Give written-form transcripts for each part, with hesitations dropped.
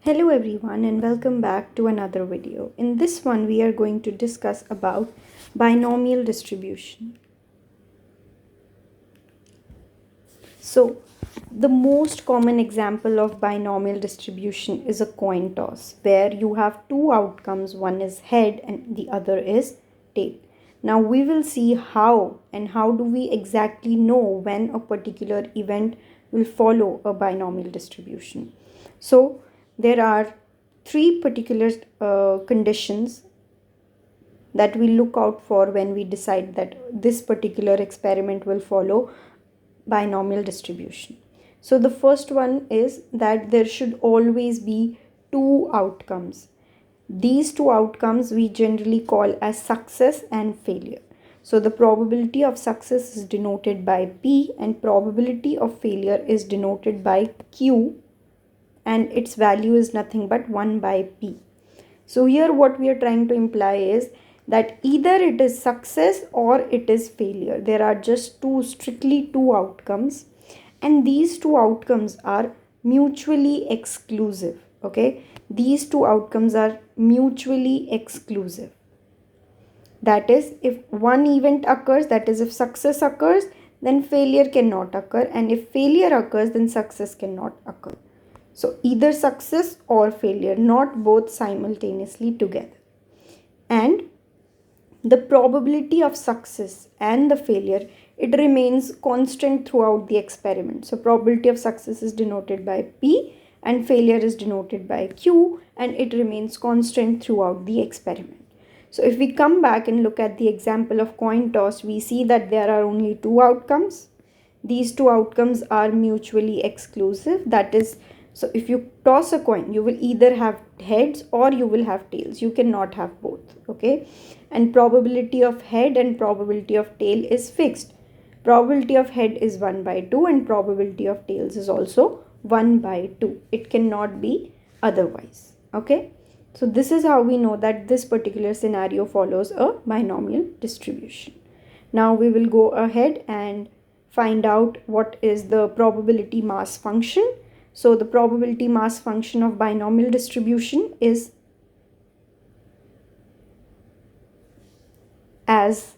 Hello everyone and welcome back to another video. In this one we are going to discuss about binomial distribution. So the most common example of binomial distribution is a coin toss where you have two outcomes, one is head and the other is tail. Now we will see how do we exactly know when a particular event will follow a binomial distribution. So there are three particular conditions that we look out for when we decide that this particular experiment will follow binomial distribution. So the first one is that there should always be two outcomes. These two outcomes we generally call as success and failure. So the probability of success is denoted by P and probability of failure is denoted by Q, and its value is nothing but 1 by P. So here what we are trying to imply is that either it is success or it is failure. There are just strictly two outcomes, and these two outcomes are mutually exclusive. Okay, these two outcomes are mutually exclusive. That is, if one event occurs, that is if success occurs, then failure cannot occur, and if failure occurs, then success cannot occur. So either success or failure, not both simultaneously together. And the probability of success and the failure, it remains constant throughout the experiment. So probability of success is denoted by P and failure is denoted by Q, and it remains constant throughout the experiment. So if we come back and look at the example of coin toss, we see that there are only two outcomes. These two outcomes are mutually exclusive. That is, so if you toss a coin, you will either have heads or you will have tails. You cannot have both. Okay. And probability of head and probability of tail is fixed. Probability of head is 1 by 2 and probability of tails is also 1 by 2. It cannot be otherwise. Okay. So this is how we know that this particular scenario follows a binomial distribution. Now we will go ahead and find out what is the probability mass function. So the probability mass function of binomial distribution is as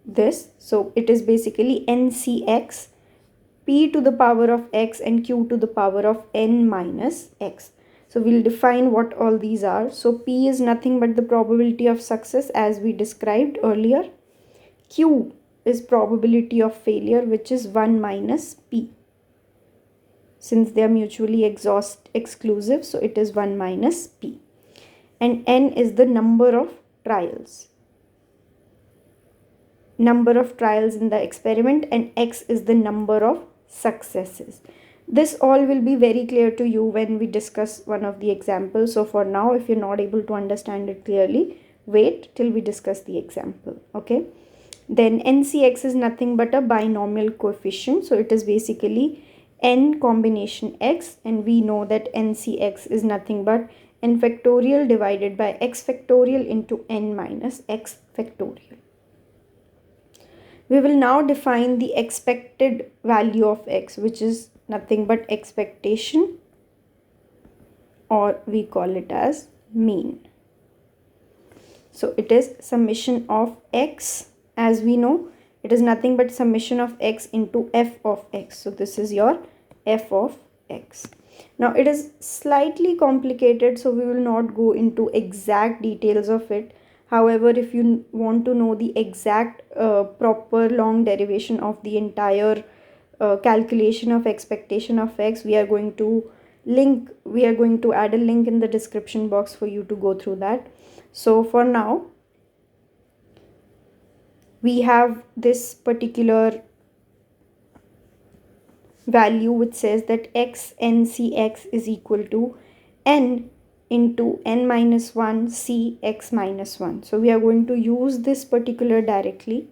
this. So it is basically NCX, P to the power of X and Q to the power of N minus X. So we'll define what all these are. So P is nothing but the probability of success as we described earlier. Q is probability of failure, which is 1 minus P. Since they are mutually exclusive, so it is 1 minus P. And N is the number of trials. Number of trials in the experiment, and X is the number of successes. This all will be very clear to you when we discuss one of the examples. So for now, if you're not able to understand it clearly, wait till we discuss the example. Okay. Then NCX is nothing but a binomial coefficient. So it is basically n combination x, and we know that NCX is nothing but n factorial divided by x factorial into n minus x factorial. We will now define the expected value of x, which is nothing but expectation, or we call it as mean. So it is summation of x. As we know, it is nothing but summation of x into f of x. So this is your f of x. Now it is slightly complicated, so we will not go into exact details of it. However, if you want to know the exact proper long derivation of the entire calculation of expectation of x, we are going to add a link in the description box for you to go through that. So for now, we have this particular value which says that x NCX is equal to n into n minus 1 c x minus 1. So we are going to use this particular directly.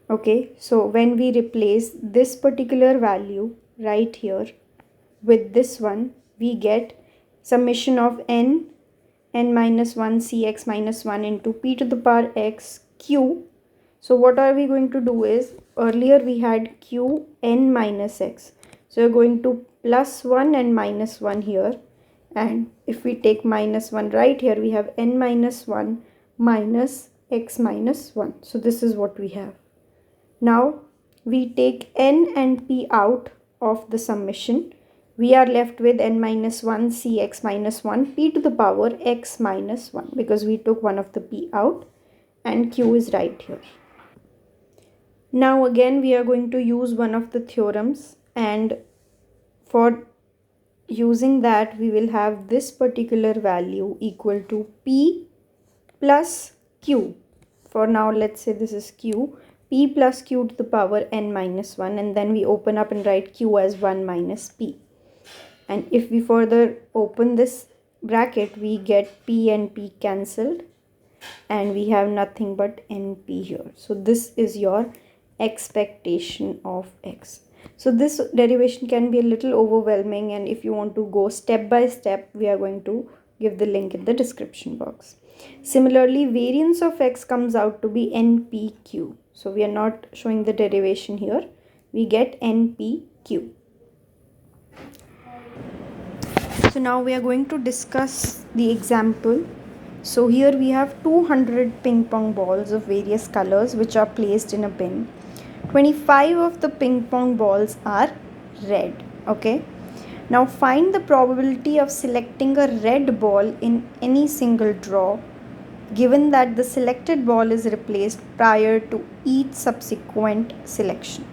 Okay, so when we replace this particular value right here with this one, we get summation of n minus 1 c x minus 1 into p to the power x q. So what are we going to do is, earlier we had q n minus x. So you're going to plus 1 and minus 1 here, and if we take minus 1 right here, we have n minus 1 minus x minus 1. So this is what we have. Now we take n and p out of the summation. We are left with n minus 1 c x minus 1 p to the power x minus 1, because we took one of the p out and q is right here. Now again we are going to use one of the theorems, and for using that we will have this particular value equal to p plus q. For now let's say this is q, p plus q to the power n minus 1, and then we open up and write q as 1 minus p. And if we further open this bracket, we get p and p cancelled, and we have nothing but np here. So this is your expectation of x. So this derivation can be a little overwhelming, and if you want to go step by step, we are going to give the link in the description box. Similarly, variance of x comes out to be npq. So we are not showing the derivation here. We get npq. So now we are going to discuss the example. So here we have 200 ping pong balls of various colors which are placed in a bin. 25 of the ping pong balls are red. Okay. Now find the probability of selecting a red ball in any single draw, given that the selected ball is replaced prior to each subsequent selection.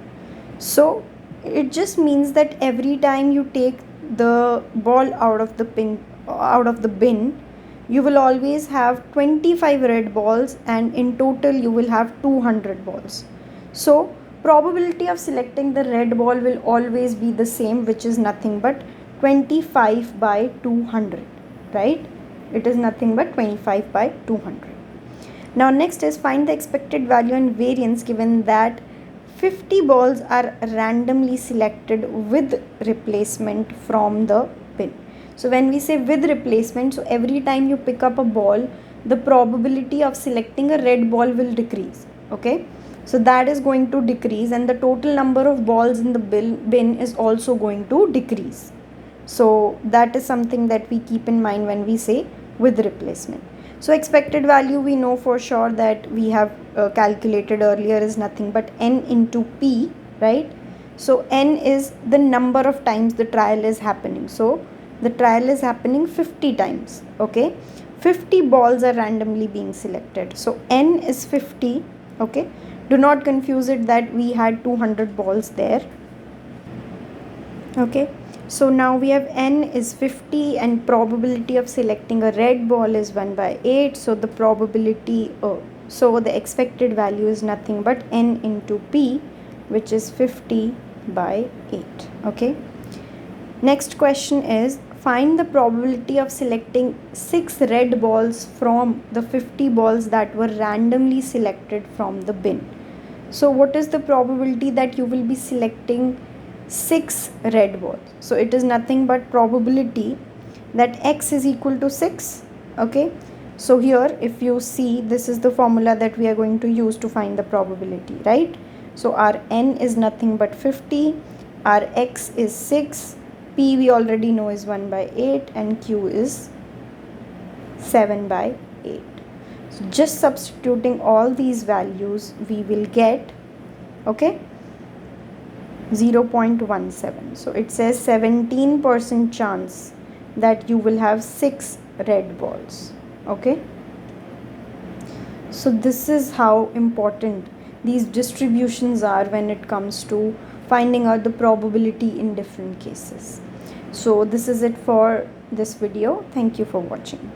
So it just means that every time you take the ball out of the bin, you will always have 25 red balls, and in total you will have 200 balls. So probability of selecting the red ball will always be the same, which is nothing but 25 by 200, right? It is nothing but 25 by 200. Now next is find the expected value and variance given that 50 balls are randomly selected with replacement from the bin. So when we say with replacement, so every time you pick up a ball, the probability of selecting a red ball will decrease. Okay, so that is going to decrease, and the total number of balls in the bin is also going to decrease. So that is something that we keep in mind when we say with replacement. So expected value, we know for sure that we have calculated earlier, is nothing but n into p, right? So n is the number of times the trial is happening. So the trial is happening 50 times. Okay, 50 balls are randomly being selected. So n is 50. Okay, do not confuse it that we had 200 balls there. Okay, so now we have n is 50 and probability of selecting a red ball is 1 by 8. So the probability, so the expected value is nothing but n into p, which is 50 by 8. Okay, next question is find the probability of selecting 6 red balls from the 50 balls that were randomly selected from the bin. So what is the probability that you will be selecting 6 red balls? So it is nothing but probability that x is equal to 6. Okay, so here if you see, this is the formula that we are going to use to find the probability, right? So our n is nothing but 50, our x is 6, p we already know is 1 by 8, and q is 7 by 8. So just substituting all these values, we will get, okay, 0.17. So it says 17% chance that you will have 6 red balls. Okay, so this is how important these distributions are when it comes to finding out the probability in different cases. So this is it for this video. Thank you for watching.